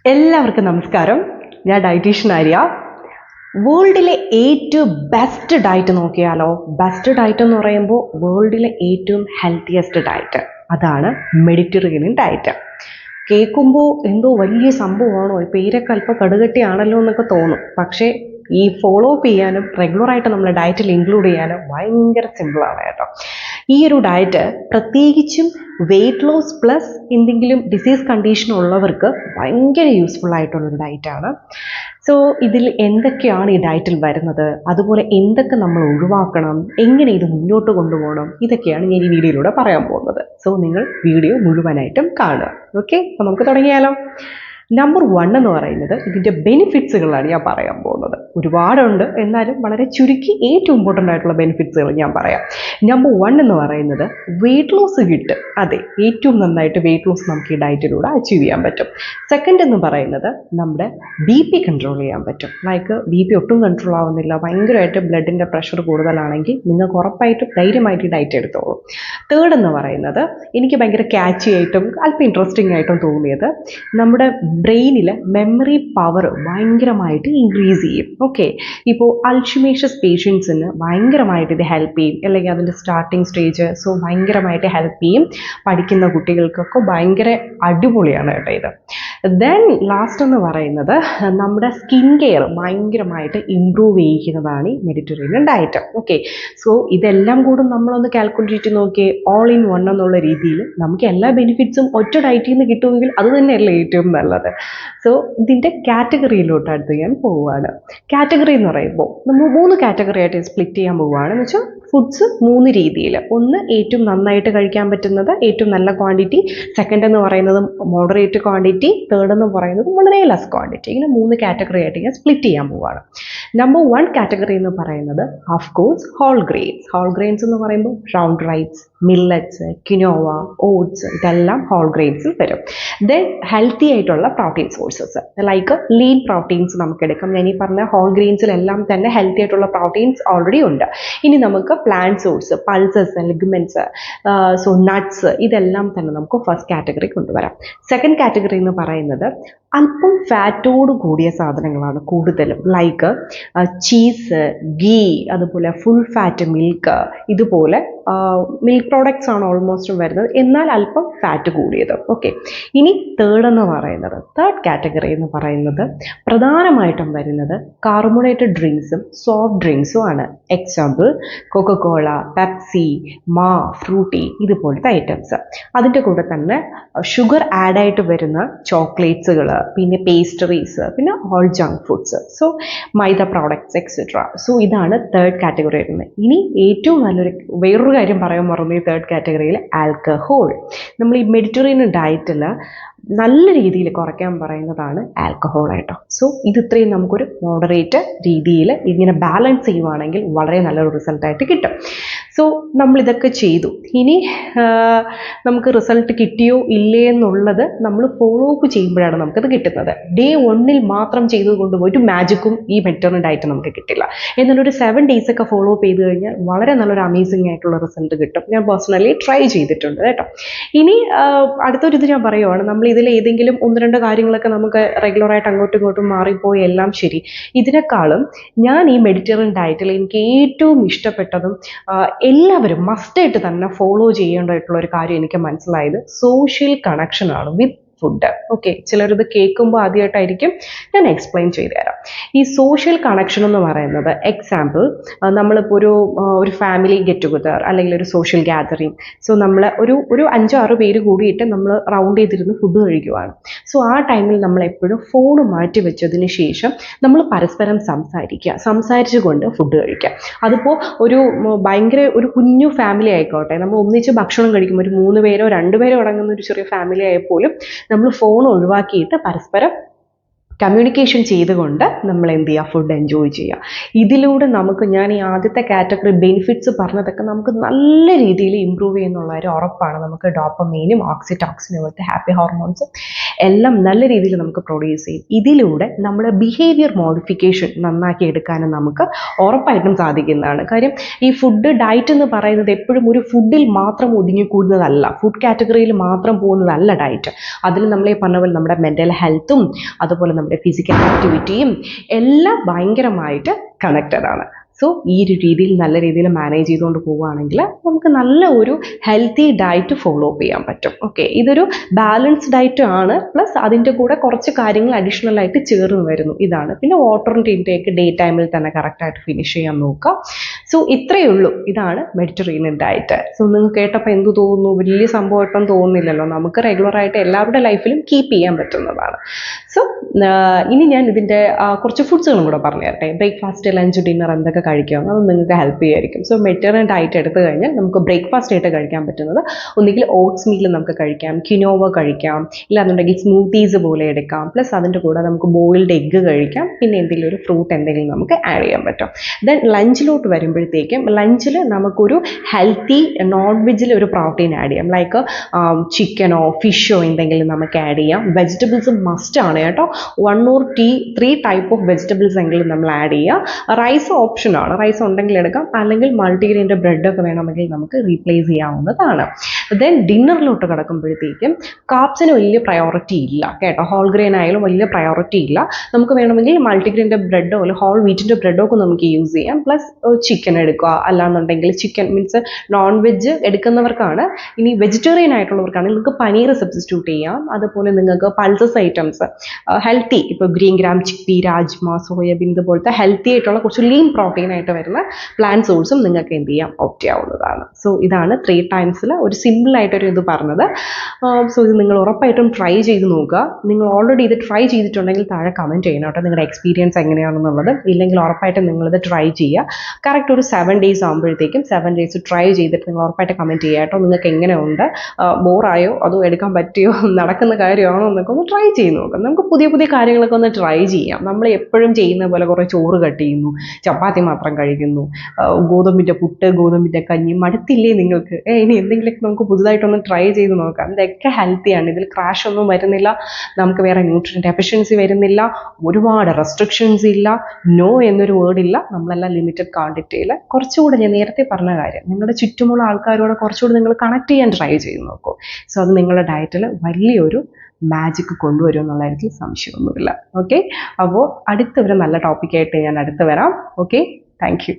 എല്ലാവർക്കും നമസ്കാരം. ഞാൻ ഡയറ്റീഷ്യൻ ആര്യ. വേൾഡിലെ ഏറ്റവും ബെസ്റ്റ് ഡയറ്റ് നോക്കിയാലോ? ബെസ്റ്റ് ഡയറ്റ് എന്ന് പറയുമ്പോൾ വേൾഡിലെ ഏറ്റവും ഹെൽത്തിയസ്റ്റ് ഡയറ്റ്, അതാണ് മെഡിറ്ററേനിയൻ ഡയറ്റ്. കേൾക്കുമ്പോൾ എന്തോ വലിയ സംഭവമാണോ, പേരൊക്കെ അല്പം കടുകട്ടിയാണല്ലോ എന്നൊക്കെ തോന്നും. പക്ഷേ ഈ ഫോളോ അപ്പ് ചെയ്യാനും റെഗുലറായിട്ട് നമ്മൾ ഡയറ്റിൽ ഇൻക്ലൂഡ് ചെയ്യാനും ഭയങ്കര സിമ്പിളാണ് കേട്ടോ. ഈ ഒരു ഡയറ്റ് പ്രത്യേകിച്ചും വെയ്റ്റ് ലോസ് പ്ലസ് എന്തെങ്കിലും ഡിസീസ് കണ്ടീഷൻ ഉള്ളവർക്ക് ഭയങ്കര യൂസ്ഫുൾ ആയിട്ടുള്ളൊരു ഡയറ്റാണ്. സോ ഇതിൽ എന്തൊക്കെയാണ് ഈ ഡയറ്റിൽ വരുന്നത്, അതുപോലെ എന്തൊക്കെ നമ്മൾ ഒഴിവാക്കണം, എങ്ങനെ ഇത് മുന്നോട്ട് കൊണ്ടുപോകണം, ഇതൊക്കെയാണ് ഞാൻ ഈ വീഡിയോയിലൂടെ പറയാൻ പോകുന്നത്. സോ നിങ്ങൾ വീഡിയോ മുഴുവനായിട്ടും കാണുക. ഓക്കെ, അപ്പോൾ നമുക്ക് തുടങ്ങിയാലോ. നമ്പർ 1 എന്ന് പറയുന്നത് ഇതിൻ്റെ ബെനിഫിറ്റ്സുകളാണ് ഞാൻ പറയാൻ പോകുന്നത്. ഒരുപാടുണ്ട്, എന്നാലും വളരെ ചുരുക്കി ഏറ്റവും ഇമ്പോർട്ടൻ്റ് ആയിട്ടുള്ള ബെനിഫിറ്റ്സുകൾ ഞാൻ പറയാം. നമ്പർ 1 എന്ന് പറയുന്നത് വെയ്റ്റ് ലോസ് കിട്ടും. അതെ, ഏറ്റവും നന്നായിട്ട് വെയ്റ്റ് ലോസ് നമുക്ക് ഈ ഡയറ്റിലൂടെ അച്ചീവ് ചെയ്യാൻ പറ്റും. സെക്കൻഡ് എന്ന് പറയുന്നത് നമ്മുടെ BP കൺട്രോൾ ചെയ്യാൻ പറ്റും. ലൈക്ക് BP ഒട്ടും കൺട്രോൾ ആവുന്നില്ല, ഭയങ്കരമായിട്ട് ബ്ലഡിൻ്റെ പ്രഷർ കൂടുതലാണെങ്കിൽ നിങ്ങൾക്ക് ഉറപ്പായിട്ടും ധൈര്യമായിട്ട് ഈ ഡയറ്റ് എടുത്തോളൂ. തേർഡ് എന്ന് പറയുന്നത് എനിക്ക് ഭയങ്കര ക്യാച്ചി ആയിട്ടും അല്പം ഇൻട്രസ്റ്റിംഗ് ആയിട്ടും തോന്നിയത്, നമ്മുടെ ബ്രെയിനിൽ മെമ്മറി പവർ ഭയങ്കരമായിട്ട് ഇൻക്രീസ് ചെയ്യും. ഓക്കെ, ഇപ്പോൾ അൾഷിമേഷ്യസ് പേഷ്യൻസിന് ഭയങ്കരമായിട്ട് ഇത് ഹെൽപ്പ് ചെയ്യും, അല്ലെങ്കിൽ അതിൻ്റെ സ്റ്റാർട്ടിങ് സ്റ്റേജ്. സോ ഭയങ്കരമായിട്ട് ഹെൽപ്പ് ചെയ്യും. പഠിക്കുന്ന കുട്ടികൾക്കൊക്കെ ഭയങ്കര അടിപൊളിയാണ് കേട്ടോ ഇത്. ദെൻ ലാസ്റ്റ് എന്ന് പറയുന്നത് നമ്മുടെ സ്കിൻ കെയർ ഭയങ്കരമായിട്ട് ഇമ്പ്രൂവ് ചെയ്യിക്കുന്നതാണ് ഈ മെഡിറ്ററേനിയൻ ഡയറ്റ്. ഓക്കെ, സോ ഇതെല്ലാം കൂടെ നമ്മളൊന്ന് കാൽക്കുലേറ്റ് നോക്കി ഓൾ ഇൻ വൺ എന്നുള്ള രീതിയിൽ നമുക്ക് എല്ലാ ബെനിഫിറ്റ്സും ഒറ്റ ഡയറ്റിൽ നിന്ന് കിട്ടുമെങ്കിൽ അത് തന്നെയല്ലേ ഏറ്റവും നല്ലത്. സോ ഇതിൻ്റെ കാറ്റഗറിയിലോട്ട് അടുത്ത് ഞാൻ പോവുകയാണ്. കാറ്റഗറി എന്ന് പറയുമ്പോൾ നമ്മൾ 3 കാറ്റഗറി ആയിട്ട് സ്പ്ലിറ്റ് ചെയ്യാൻ പോവുകയാണെന്ന് വെച്ചാൽ ഫുഡ്സ് 3 രീതിയിൽ. ഒന്ന് ഏറ്റവും നന്നായിട്ട് കഴിക്കാൻ പറ്റുന്നത്, ഏറ്റവും നല്ല ക്വാണ്ടിറ്റി. സെക്കൻഡ് എന്ന് പറയുന്നത് മോഡറേറ്റ് ക്വാണ്ടിറ്റി. തേർഡ് എന്ന് പറയുന്നത് വളരെ ലെസ് ക്വാണ്ടിറ്റി. ഇങ്ങനെ 3 കാറ്റഗറി ആയിട്ട് ഞാൻ സ്പ്ലിറ്റ് ചെയ്യാൻ പോവുകയാണ്. നമ്പർ 1 കാറ്റഗറി എന്ന് പറയുന്നത് of course whole grains. Whole grains എന്ന് പറയുമ്പോൾ റൗണ്ട് റൈറ്റ്സ്, മില്ലറ്റ്സ്, കിനോവ, ഓട്സ്, ഇതെല്ലാം ഹോൾ ഗ്രെയിൻസിൽ വരും. ദെൻ ഹെൽത്തി ആയിട്ടുള്ള protein sources like lean proteins നമുക്ക് എടുക്കാം. ഞാൻ ഈ പറഞ്ഞ ഹോൾ ഗ്രെയിൻസിലെല്ലാം തന്നെ ഹെൽത്തി ആയിട്ടുള്ള പ്രോട്ടീൻസ് ഓൾറെഡി ഉണ്ട്. ഇനി നമുക്ക് plant source, pulses, legumes, so nuts, ഇതെല്ലാം തന്നെ നമുക്ക് ഫസ്റ്റ് കാറ്റഗറി കൊണ്ടുവരാം. സെക്കൻഡ് കാറ്റഗറി എന്ന് പറയുന്നത് അല്പം ഫാറ്റോട് കൂടിയ സാധനങ്ങളാണ് കൂടുതലും. ലൈക്ക് ചീസ്, ഗീ, അതുപോലെ ഫുൾ ഫാറ്റ് മിൽക്ക്, ഇതുപോലെ മിൽക്ക് പ്രോഡക്ട്സ് ആണ് ഓൾമോസ്റ്റും വരുന്നത്, എന്നാൽ അല്പം ഫാറ്റ് കൂടിയത്. ഓക്കെ, ഇനി തേർഡ് കാറ്റഗറി എന്ന് പറയുന്നത് പ്രധാനമായിട്ടും വരുന്നത് കാർബണേറ്റഡ് ഡ്രിങ്ക്സും സോഫ്റ്റ് ഡ്രിങ്ക്സും ആണ്. എക്സാമ്പിൾ കൊക്കക്കോള, പെപ്സി, ഫ്രൂട്ടി, ഇതുപോലത്തെ ഐറ്റംസ്. അതിൻ്റെ കൂടെ തന്നെ ഷുഗർ ആഡായിട്ട് വരുന്ന ചോക്ലേറ്റ്സുകൾ, പിന്നെ പേസ്ട്രീസ്, പിന്നെ ഓൾ ജങ്ക് ഫുഡ്സ്, സോ മൈദ പ്രോഡക്ട്സ് എക്സെട്ര. സോ ഇതാണ് തേർഡ് കാറ്റഗറി വരുന്നത്. ഇനി ഏറ്റവും നല്ലൊരു വേറൊരു കാര്യം പറയാൻ മറന്നു ഈ തേർഡ് കാറ്റഗറിയിൽ, ആൽക്കഹോൾ. നമ്മൾ ഈ മെഡിറ്ററേനിയൻ ഡയറ്റിൽ നല്ല രീതിയിൽ കുറയ്ക്കാൻ പറയുന്നതാണ് ആൽക്കഹോൾ ആയിട്ടോ. സോ ഇത് ഇത്രയും നമുക്കൊരു മോഡറേറ്റ് രീതിയിൽ ഇങ്ങനെ ബാലൻസ് ചെയ്യുവാണെങ്കിൽ വളരെ നല്ലൊരു റിസൾട്ടായിട്ട് കിട്ടും. സോ നമ്മളിതൊക്കെ ചെയ്തു. ഇനി നമുക്ക് റിസൾട്ട് കിട്ടിയോ ഇല്ലേ എന്നുള്ളത് നമ്മൾ ഫോളോ അപ്പ് ചെയ്യുമ്പോഴാണ് നമുക്കത് കിട്ടുന്നത്. ഡേ 1 മാത്രം ചെയ്ത് കൊണ്ടുപോയിട്ട് മാജിക്കും ഈ മെഡിറ്ററേനിയൻ ഡയറ്റ് നമുക്ക് കിട്ടില്ല. എന്നാൽ ഒരു 7 days ഒക്കെ ഫോളോ അപ്പ് ചെയ്ത് കഴിഞ്ഞാൽ വളരെ നല്ലൊരു അമേസിംഗ് ആയിട്ടുള്ള റിസൾട്ട് കിട്ടും. ഞാൻ പേഴ്സണലി ട്രൈ ചെയ്തിട്ടുണ്ട് കേട്ടോ. ഇനി അടുത്തൊരിത് ഞാൻ പറയുവാണ്, നമ്മൾ ഇതിൽ ഏതെങ്കിലും 1-2 കാര്യങ്ങളൊക്കെ നമുക്ക് റെഗുലറായിട്ട് അങ്ങോട്ടും ഇങ്ങോട്ടും മാറിപ്പോയി എല്ലാം ശരി. ഇതിനേക്കാളും ഞാൻ ഈ മെഡിറ്ററേനിയൻ ഡയറ്റിൽ എനിക്ക് ഏറ്റവും ഇഷ്ടപ്പെട്ടതും എല്ലാവരും മസ്റ്റായിട്ട് തന്നെ ഫോളോ ചെയ്യേണ്ടതായിട്ടുള്ള ഒരു കാര്യം എനിക്ക് മനസ്സിലായത് സോഷ്യൽ കണക്ഷനാണ് വിത്ത് ഫുഡ്. ഓക്കെ, ചിലരിത് കേൾക്കുമ്പോൾ ആദ്യമായിട്ടായിരിക്കും, ഞാൻ എക്സ്പ്ലെയിൻ ചെയ്തു തരാം. ഈ സോഷ്യൽ കണക്ഷൻ എന്ന് പറയുന്നത് എക്സാമ്പിൾ നമ്മളിപ്പോൾ ഒരു ഫാമിലി ഗെറ്റ് ടുഗദർ അല്ലെങ്കിൽ ഒരു സോഷ്യൽ ഗ്യാതറിങ്. സോ നമ്മൾ ഒരു 5-6 പേര് കൂടിയിട്ട് നമ്മൾ റൗണ്ട് ചെയ്തിരുന്ന് ഫുഡ് കഴിക്കുവാണ്. സോ ആ ടൈമിൽ നമ്മൾ എപ്പോഴും ഫോൺ മാറ്റി വെച്ചതിന് ശേഷം നമ്മൾ പരസ്പരം സംസാരിച്ചുകൊണ്ട് ഫുഡ് കഴിക്കുക. അതിപ്പോൾ ഭയങ്കര ഒരു കുഞ്ഞു ഫാമിലി ആയിക്കോട്ടെ, നമ്മൾ ഒന്നിച്ച് ഭക്ഷണം കഴിക്കുമ്പോൾ ഒരു 3 പേരോ 2 പേരോ അടങ്ങുന്ന ഒരു ചെറിയ ഫാമിലി ആയപ്പോലും നമ്മൾ ഫോൺ ഒഴിവാക്കിയിട്ട് പരസ്പരം കമ്മ്യൂണിക്കേഷൻ ചെയ്തുകൊണ്ട് നമ്മൾ എന്ത് ചെയ്യുക, ഫുഡ് എൻജോയ് ചെയ്യുക. ഇതിലൂടെ നമുക്ക്, ഞാൻ ഈ ആദ്യത്തെ കാറ്റഗറി ബെനിഫിറ്റ്സ് പറഞ്ഞതൊക്കെ നമുക്ക് നല്ല രീതിയിൽ ഇമ്പ്രൂവ് ചെയ്യുന്നുള്ള ഒരു ഉറപ്പാണ്. നമുക്ക് ഡോപ്പമൈനും ഓക്സിറ്റോക്സിനും പോലത്തെ ഹാപ്പി ഹോർമോൺസും എല്ലാം നല്ല രീതിയിൽ നമുക്ക് പ്രൊഡ്യൂസ് ചെയ്യും. ഇതിലൂടെ നമ്മുടെ ബിഹേവിയർ മോഡിഫിക്കേഷൻ നന്നാക്കി എടുക്കാനും നമുക്ക് ഉറപ്പായിട്ടും സാധിക്കുന്നതാണ്. കാര്യം ഈ ഫുഡ് ഡയറ്റ് എന്ന് പറയുന്നത് എപ്പോഴും ഒരു ഫുഡിൽ മാത്രം ഒതുങ്ങിക്കൂടുന്നതല്ല, ഫുഡ് കാറ്റഗറിയിൽ മാത്രം പോകുന്നതല്ല ഡയറ്റ്. അതിൽ നമ്മൾ ഈ പറഞ്ഞ പോലെ നമ്മുടെ മെൻ്റൽ ഹെൽത്തും അതുപോലെ നമ്മുടെ ഫിസിക്കൽ ആക്ടിവിറ്റിയും എല്ലാം ഭയങ്കരമായിട്ട് കണക്റ്റഡ് ആണ്. സോ ഈ ഒരു രീതിയിൽ നല്ല രീതിയിൽ മാനേജ് ചെയ്തുകൊണ്ട് പോവുകയാണെങ്കിൽ നമുക്ക് നല്ല ഒരു ഹെൽത്തി ഡയറ്റ് ഫോളോ അപ്പ് ചെയ്യാൻ പറ്റും. ഓക്കെ, ഇതൊരു ബാലൻസ്ഡ് ഡയറ്റ് ആണ്, പ്ലസ് അതിൻ്റെ കൂടെ കുറച്ച് കാര്യങ്ങൾ അഡീഷണൽ ആയിട്ട് ചേർന്ന് വരുന്നു. ഇതാണ്. പിന്നെ വാട്ടറിൻ്റെ ഇൻടേക്ക് ഡേ ടൈമിൽ തന്നെ കറക്റ്റായിട്ട് ഫിനിഷ് ചെയ്യാൻ നോക്കുക. സോ ഇത്രയേ ഉള്ളൂ. ഇതാണ് മെഡിറ്ററേനിയൻ ഡയറ്റ്. സോ നിങ്ങൾ കേട്ടപ്പോൾ എന്ത് തോന്നുന്നു? വലിയ സംഭവമായിട്ടൊന്നും തോന്നുന്നില്ലല്ലോ. നമുക്ക് റെഗുലറായിട്ട് എല്ലാവരുടെ ലൈഫിലും കീപ്പ് ചെയ്യാൻ പറ്റുന്നതാണ്. സോ ഇനി ഞാൻ ഇതിൻ്റെ കുറച്ച് ഫുഡ്സുകളും കൂടെ പറഞ്ഞു തരട്ടെ. ബ്രേക്ക്ഫാസ്റ്റ്, ലഞ്ച്, ഡിന്നർ എന്തൊക്കെ കഴിക്കാം, അത് നിങ്ങൾക്ക് ഹെൽപ്പ് ചെയ്യുമായിരിക്കും. സോ മെഡിറ്ററേനിയൻ ഡയറ്റ് എടുത്തു കഴിഞ്ഞാൽ നമുക്ക് ബ്രേക്ക്ഫാസ്റ്റ് ആയിട്ട് കഴിക്കാൻ പറ്റുന്നത് ഒന്നുകിൽ ഓട്സ് മീൽ നമുക്ക് കഴിക്കാം, ക്വിനോവ കഴിക്കാം, ഇല്ലാന്നുണ്ടെങ്കിൽ സ്മൂത്തീസ് പോലെ എടുക്കാം. പ്ലസ് അതിൻ്റെ കൂടെ നമുക്ക് ബോയിൽഡ് എഗ്ഗ് കഴിക്കാം. പിന്നെ എന്തെങ്കിലും ഒരു ഫ്രൂട്ട് എന്തെങ്കിലും നമുക്ക് ആഡ് ചെയ്യാൻ പറ്റും. ദെൻ ലഞ്ചിലോട്ട് വരുമ്പോഴത്തേക്കും ലഞ്ചിൽ നമുക്കൊരു ഹെൽത്തി നോൺ വെജിൽ ഒരു പ്രോട്ടീൻ ആഡ് ചെയ്യാം. ലൈക്ക് ചിക്കനോ ഫിഷോ എന്തെങ്കിലും നമുക്ക് ആഡ് ചെയ്യാം. വെജിറ്റബിൾസ് മസ്റ്റ് ആണ് കേട്ടോ. 1 or 3 ടൈപ്പ് ഓഫ് വെജിറ്റബിൾസ് എങ്കിലും നമ്മൾ ആഡ് ചെയ്യുക. റൈസ് ഓപ്ഷനാണ്. റൈസ് ഉണ്ടെങ്കിൽ എടുക്കാം, അല്ലെങ്കിൽ മൾട്ടിഗ്രെയിൻ്റെ ബ്രെഡൊക്കെ വേണമെങ്കിൽ നമുക്ക് റീപ്ലേസ് ചെയ്യാവുന്നതാണ്. ദെൻ ഡിന്നറിലോട്ട് കിടക്കുമ്പോഴത്തേക്കും കാർബ്സിന് വലിയ പ്രയോറിറ്റി ഇല്ല കേട്ടോ. ഹോൾ ഗ്രെയിൻ ആയാലും വലിയ പ്രയോറിറ്റി ഇല്ല. നമുക്ക് വേണമെങ്കിൽ മൾട്ടിഗ്രെയിൻ്റെ ബ്രെഡോ അല്ലെങ്കിൽ ഹോൾ വീറ്റിൻ്റെ ബ്രെഡോ ഒക്കെ നമുക്ക് യൂസ് ചെയ്യാം. പ്ലസ് ചിക്കൻ എടുക്കുക. അല്ലാന്നുണ്ടെങ്കിൽ ചിക്കൻ മീൻസ് നോൺ വെജ് എടുക്കുന്നവർക്കാണ്. ഇനി വെജിറ്റേറിയൻ ആയിട്ടുള്ളവർക്കാണെങ്കിൽ നിങ്ങൾക്ക് പനീർ സബ്സ്റ്റിറ്റ്യൂട്ട് ചെയ്യാം. അതുപോലെ നിങ്ങൾക്ക് പൾസസ് ഐറ്റംസ് ഹെൽത്തി, ഇപ്പോൾ ഗ്രീൻ ഗ്രാം, ചിക്പി, രാജ്മ, സോയാബീൻ ഇതുപോലത്തെ ഹെൽത്തി ആയിട്ടുള്ള കുറച്ച് ലീൻ പ്രോട്ടീൻ ആയിട്ട് വരുന്ന പ്ലാന്റ് സോഴ്സും നിങ്ങൾക്ക് എന്ത് ചെയ്യാം, ഓപ്റ്റ് ചെയ്യാവുന്നതാണ്. സോ ഇതാണ് 3 ടൈംസിൽ ഒരു സിമ്പിളായിട്ടൊരു ഇത് പറഞ്ഞത്. സോ ഇത് നിങ്ങൾ ഉറപ്പായിട്ടും ട്രൈ ചെയ്ത് നോക്കുക. നിങ്ങൾ ഓൾറെഡി ഇത് ട്രൈ ചെയ്തിട്ടുണ്ടെങ്കിൽ താഴെ കമൻറ്റ് ചെയ്യണം കേട്ടോ, നിങ്ങളുടെ എക്സ്പീരിയൻസ് എങ്ങനെയാണെന്നുള്ളത്. ഇല്ലെങ്കിൽ ഉറപ്പായിട്ടും നിങ്ങളിത് ട്രൈ ചെയ്യുക. കറക്റ്റ് ഒരു 7 days ആകുമ്പോഴത്തേക്കും 7 days ട്രൈ ചെയ്തിട്ട് നിങ്ങൾ ഉറപ്പായിട്ട് കമൻറ്റ് ചെയ്യുക കേട്ടോ. നിങ്ങൾക്ക് എങ്ങനെയുണ്ട്, ബോറായോ അതോ എടുക്കാൻ പറ്റിയോ, നടക്കുന്ന കാര്യമാണോ എന്നൊക്കെ ഒന്ന് ട്രൈ ചെയ്ത് നോക്കാം. നമുക്ക് പുതിയ പുതിയ കാര്യങ്ങളൊക്കെ ഒന്ന് ട്രൈ ചെയ്യാം. നമ്മൾ എപ്പോഴും ചെയ്യുന്ന പോലെ കുറേ ചോറ് കട്ട് ചെയ്യുന്നു, ചപ്പാത്തി മാത്രം കഴിക്കുന്നു, ഗോതമ്പിൻ്റെ പുട്ട്, ഗോതമ്പിൻ്റെ കഞ്ഞി, മടുത്തില്ലേ നിങ്ങൾക്ക്? ഇനി എന്തെങ്കിലുമൊക്കെ നമുക്ക് പുതുതായിട്ടൊന്ന് ട്രൈ ചെയ്ത് നോക്കാം. ഇതൊക്കെ ഹെൽത്തിയാണ്. ഇതിൽ ക്രാഷ് ഒന്നും വരുന്നില്ല, നമുക്ക് വേറെ ന്യൂട്രിയൻ ഡെഫിഷ്യൻസി വരുന്നില്ല, ഒരുപാട് റെസ്ട്രിക്ഷൻസ് ഇല്ല, നോ എന്നൊരു വേർഡ് ഇല്ല. നമ്മളെല്ലാം ലിമിറ്റഡ് ക്വാണ്ടിറ്റിയിൽ കുറച്ചുകൂടെ ഞാൻ നേരത്തെ പറഞ്ഞ കാര്യം, നിങ്ങളുടെ ചുറ്റുമുള്ള ആൾക്കാരോട് കുറച്ചുകൂടി നിങ്ങൾ കണക്ട് ചെയ്യാൻ ട്രൈ ചെയ്ത് നോക്കൂ. സോ അത് നിങ്ങളുടെ ഡയറ്റിൽ വലിയൊരു മാജിക് കൊണ്ടുവരും എന്നുള്ള കാര്യത്തിൽ സംശയമൊന്നുമില്ല. ഓക്കെ, അപ്പോൾ അടുത്തൊരു നല്ല ടോപ്പിക്കായിട്ട് ഞാൻ അടുത്ത് വരാം. Okay, thank you.